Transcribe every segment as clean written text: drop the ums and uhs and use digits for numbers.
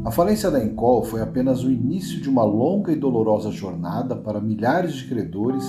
A falência da Encol foi apenas o início de uma longa e dolorosa jornada para milhares de credores,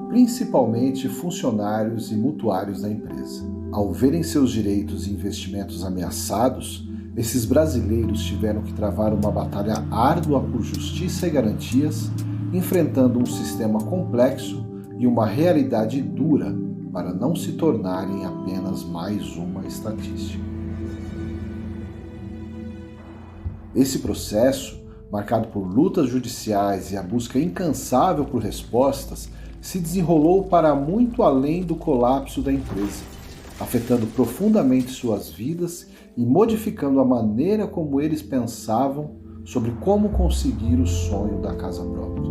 principalmente funcionários e mutuários da empresa. Ao verem seus direitos e investimentos ameaçados, esses brasileiros tiveram que travar uma batalha árdua por justiça e garantias, enfrentando um sistema complexo e uma realidade dura para não se tornarem apenas mais uma estatística. Esse processo, marcado por lutas judiciais e a busca incansável por respostas, se desenrolou para muito além do colapso da empresa, afetando profundamente suas vidas e modificando a maneira como eles pensavam sobre como conseguir o sonho da casa própria.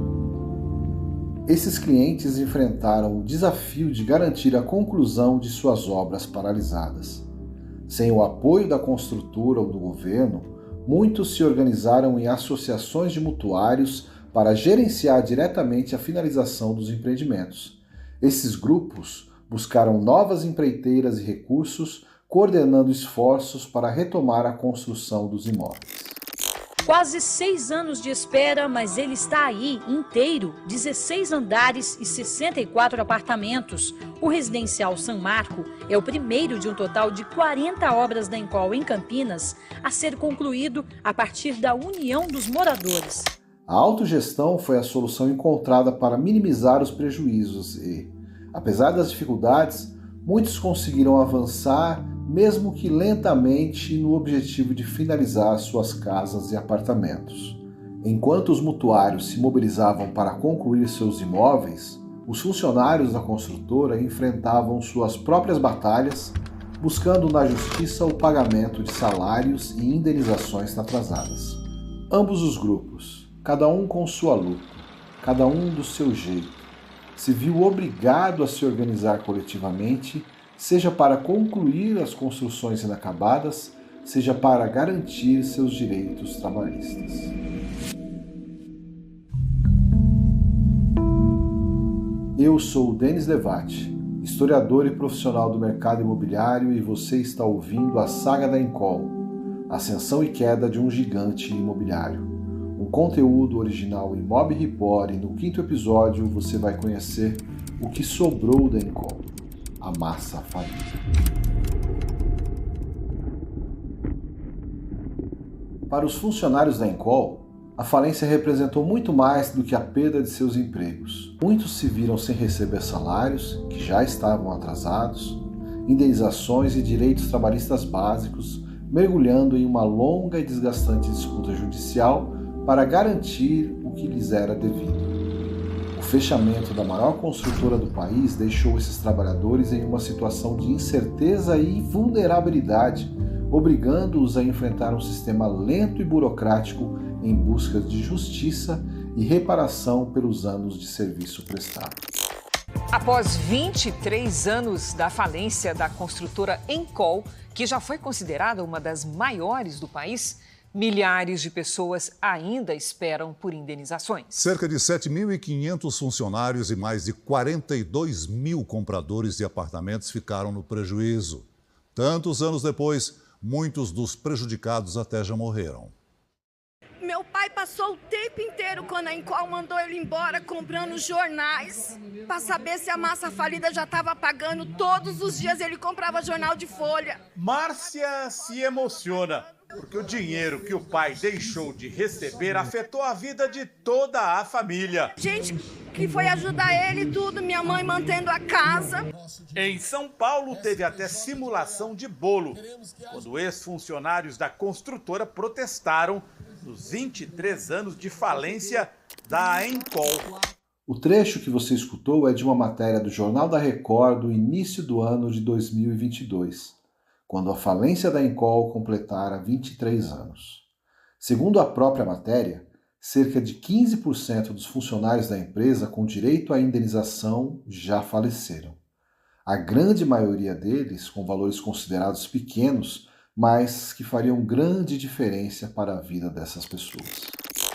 Esses clientes enfrentaram o desafio de garantir a conclusão de suas obras paralisadas. Sem o apoio da construtora ou do governo, muitos se organizaram em associações de mutuários para gerenciar diretamente a finalização dos empreendimentos. Esses grupos buscaram novas empreiteiras e recursos, coordenando esforços para retomar a construção dos imóveis. Quase 6 anos de espera, mas ele está aí, inteiro, 16 andares e 64 apartamentos. O residencial San Marco é o primeiro de um total de 40 obras da Encol em Campinas a ser concluído a partir da união dos moradores. A autogestão foi a solução encontrada para minimizar os prejuízos e, apesar das dificuldades, muitos conseguiram avançar, mesmo que lentamente, no objetivo de finalizar suas casas e apartamentos. Enquanto os mutuários se mobilizavam para concluir seus imóveis, os funcionários da construtora enfrentavam suas próprias batalhas, buscando na justiça o pagamento de salários e indenizações atrasadas. Ambos os grupos, cada um com sua luta, cada um do seu jeito, se viu obrigado a se organizar coletivamente, seja para concluir as construções inacabadas, seja para garantir seus direitos trabalhistas. Eu sou o Denis Levati, historiador e profissional do mercado imobiliário, e você está ouvindo a Saga da Encol, Ascensão e Queda de um Gigante Imobiliário. Um conteúdo original Imob Report, e no 5º episódio você vai conhecer o que sobrou da Encol. A massa falida. Para os funcionários da Encol, a falência representou muito mais do que a perda de seus empregos. Muitos se viram sem receber salários, que já estavam atrasados, indenizações e direitos trabalhistas básicos, mergulhando em uma longa e desgastante disputa judicial para garantir o que lhes era devido. O fechamento da maior construtora do país deixou esses trabalhadores em uma situação de incerteza e vulnerabilidade, obrigando-os a enfrentar um sistema lento e burocrático em busca de justiça e reparação pelos anos de serviço prestado. Após 23 anos da falência da construtora Encol, que já foi considerada uma das maiores do país, milhares de pessoas ainda esperam por indenizações. Cerca de 7.500 funcionários e mais de 42 mil compradores de apartamentos ficaram no prejuízo. Tantos anos depois, muitos dos prejudicados até já morreram. Meu pai passou o tempo inteiro, quando a Encol mandou ele embora, comprando jornais para saber se a massa falida já estava pagando. Todos os dias ele comprava jornal de folha. Márcia se emociona, porque o dinheiro que o pai deixou de receber afetou a vida de toda a família. Gente que foi ajudar ele e tudo, minha mãe mantendo a casa. Em São Paulo, teve até simulação de bolo, quando ex-funcionários da construtora protestaram nos 23 anos de falência da Encol. O trecho que você escutou é de uma matéria do Jornal da Record do início do ano de 2022, quando a falência da Encol completara 23 anos. Segundo a própria matéria, cerca de 15% dos funcionários da empresa com direito à indenização já faleceram. A grande maioria deles com valores considerados pequenos, mas que fariam grande diferença para a vida dessas pessoas.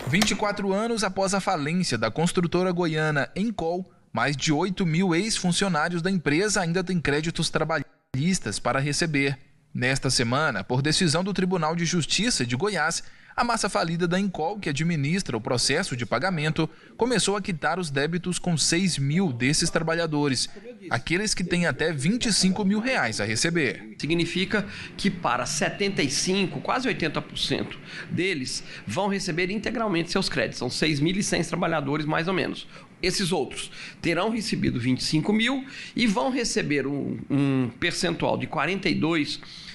24 anos após a falência da construtora goiana Encol, mais de 8 mil ex-funcionários da empresa ainda têm créditos trabalhistas para receber. Nesta semana, por decisão do Tribunal de Justiça de Goiás, a massa falida da Encol, que administra o processo de pagamento, começou a quitar os débitos com 6 mil desses trabalhadores, aqueles que têm até R$25 mil a receber. Significa que para 75%, quase 80% deles vão receber integralmente seus créditos. São 6.100 trabalhadores, mais ou menos. Esses outros terão recebido 25 mil e vão receber um percentual de 42,5%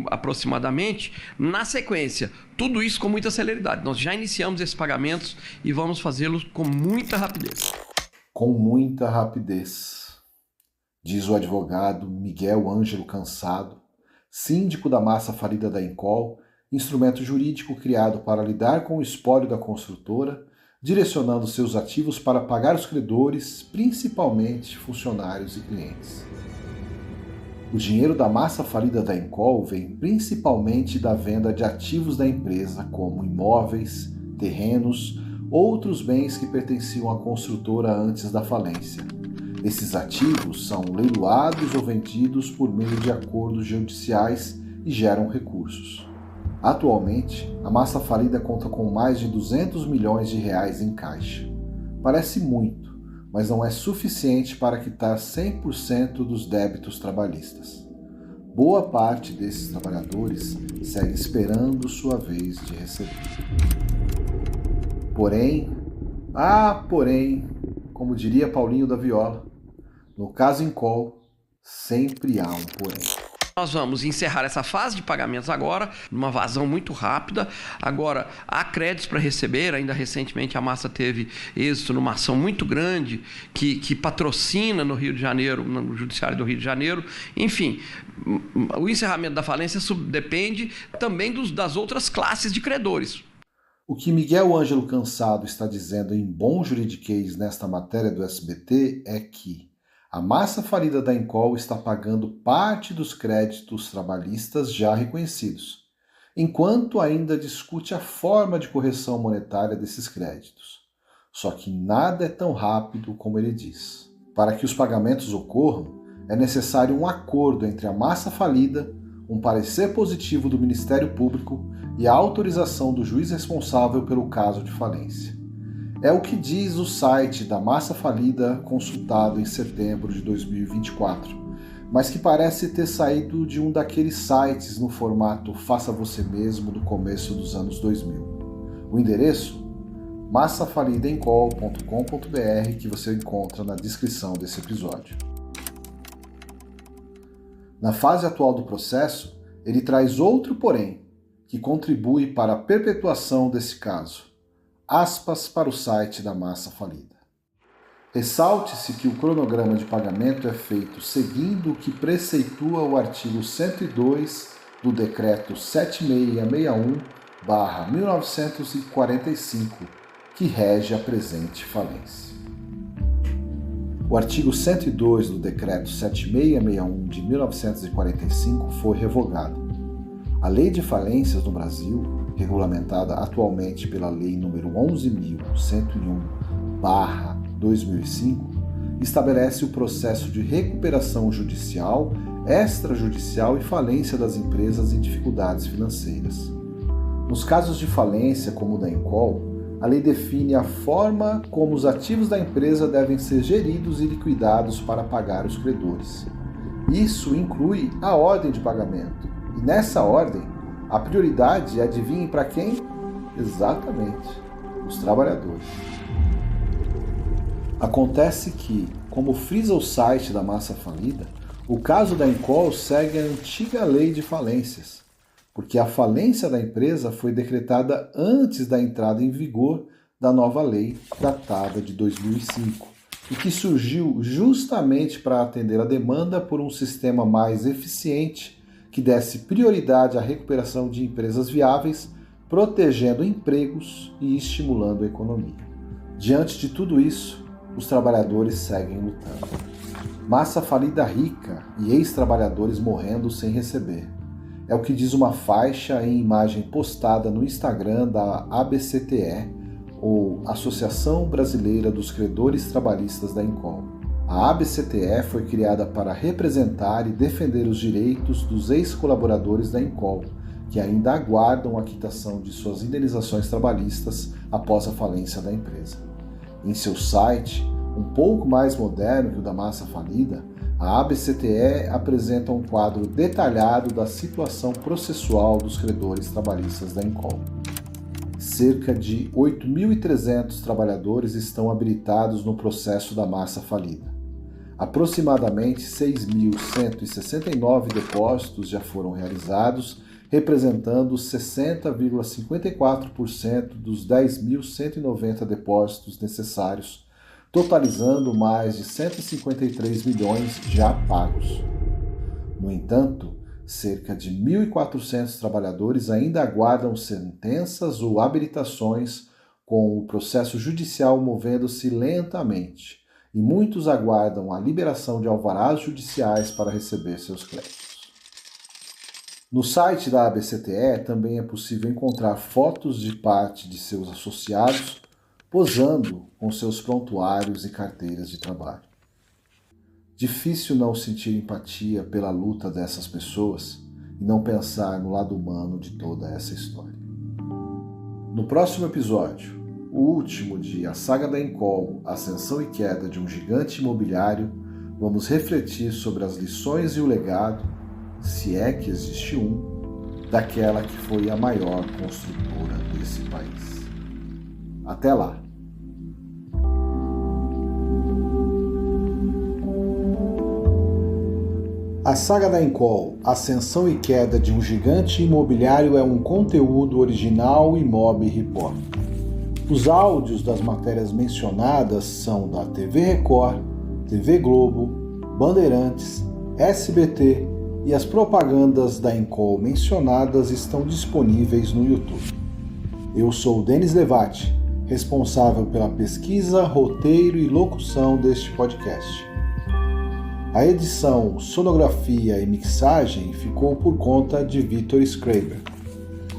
aproximadamente na sequência. Tudo isso com muita celeridade. Nós já iniciamos esses pagamentos e vamos fazê-los com muita rapidez. Com muita rapidez, diz o advogado Miguel Ângelo Cansado, síndico da massa falida da Encol, instrumento jurídico criado para lidar com o espólio da construtora, direcionando seus ativos para pagar os credores, principalmente funcionários e clientes. O dinheiro da massa falida da Encol vem principalmente da venda de ativos da empresa, como imóveis, terrenos, outros bens que pertenciam à construtora antes da falência. Esses ativos são leiloados ou vendidos por meio de acordos judiciais e geram recursos. Atualmente, a massa falida conta com mais de R$200 milhões em caixa. Parece muito, mas não é suficiente para quitar 100% dos débitos trabalhistas. Boa parte desses trabalhadores segue esperando sua vez de receber. Porém, como diria Paulinho da Viola, no caso Encol, sempre há um porém. Nós vamos encerrar essa fase de pagamentos agora, numa vazão muito rápida. Agora, há créditos para receber. Ainda recentemente a massa teve êxito numa ação muito grande que patrocina no Rio de Janeiro, no Judiciário do Rio de Janeiro. Enfim, o encerramento da falência depende também das outras classes de credores. O que Miguel Ângelo Cansado está dizendo em bom juridiquês nesta matéria do SBT é que a massa falida da Encol está pagando parte dos créditos trabalhistas já reconhecidos, enquanto ainda discute a forma de correção monetária desses créditos. Só que nada é tão rápido como ele diz. Para que os pagamentos ocorram, é necessário um acordo entre a massa falida, um parecer positivo do Ministério Público e a autorização do juiz responsável pelo caso de falência. É o que diz o site da massa falida consultado em setembro de 2024, mas que parece ter saído de um daqueles sites no formato faça você mesmo do começo dos anos 2000. O endereço? massafalidaencol.com.br, que você encontra na descrição desse episódio. Na fase atual do processo, ele traz outro porém, que contribui para a perpetuação desse caso. Aspas para o site da massa falida. Ressalte-se que o cronograma de pagamento é feito seguindo o que preceitua o artigo 102 do Decreto 7661/1945, que rege a presente falência. O artigo 102 do Decreto 7661 de 1945 foi revogado. A Lei de Falências no Brasil, regulamentada atualmente pela Lei nº 11.101/2005, estabelece o processo de recuperação judicial, extrajudicial e falência das empresas em dificuldades financeiras. Nos casos de falência, como o da Encol, a lei define a forma como os ativos da empresa devem ser geridos e liquidados para pagar os credores. Isso inclui a ordem de pagamento, e nessa ordem, a prioridade, adivinhem para quem? Exatamente, os trabalhadores. Acontece que, como frisa o site da massa falida, o caso da Encol segue a antiga lei de falências, porque a falência da empresa foi decretada antes da entrada em vigor da nova lei, datada de 2005, e que surgiu justamente para atender a demanda por um sistema mais eficiente que desse prioridade à recuperação de empresas viáveis, protegendo empregos e estimulando a economia. Diante de tudo isso, os trabalhadores seguem lutando. Massa falida rica e ex-trabalhadores morrendo sem receber. É o que diz uma faixa em imagem postada no Instagram da ABCTE, ou Associação Brasileira dos Credores Trabalhistas da Encol. A ABCTE foi criada para representar e defender os direitos dos ex-colaboradores da Encol, que ainda aguardam a quitação de suas indenizações trabalhistas após a falência da empresa. Em seu site, um pouco mais moderno que o da massa falida, a ABCTE apresenta um quadro detalhado da situação processual dos credores trabalhistas da Encol. Cerca de 8.300 trabalhadores estão habilitados no processo da massa falida. Aproximadamente 6.169 depósitos já foram realizados, representando 60,54% dos 10.190 depósitos necessários, totalizando mais de 153 milhões já pagos. No entanto, cerca de 1.400 trabalhadores ainda aguardam sentenças ou habilitações, com o processo judicial movendo-se lentamente, e muitos aguardam a liberação de alvarás judiciais para receber seus créditos. No site da ABCTE também é possível encontrar fotos de parte de seus associados posando com seus prontuários e carteiras de trabalho. Difícil não sentir empatia pela luta dessas pessoas e não pensar no lado humano de toda essa história. No próximo episódio, o último de A Saga da Encol, Ascensão e Queda de um Gigante Imobiliário, vamos refletir sobre as lições e o legado, se é que existe daquela que foi a maior construtora desse país. Até lá! A Saga da Encol, Ascensão e Queda de um Gigante Imobiliário é um conteúdo original Imob Report. Os áudios das matérias mencionadas são da TV Record, TV Globo, Bandeirantes, SBT e as propagandas da Encol mencionadas estão disponíveis no YouTube. Eu sou Denis Levati, responsável pela pesquisa, roteiro e locução deste podcast. A edição, sonografia e mixagem ficou por conta de Vitor Schreiber.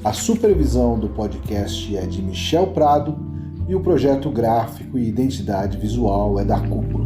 A supervisão do podcast é de Michel Prado e o projeto gráfico e identidade visual é da Cúpula.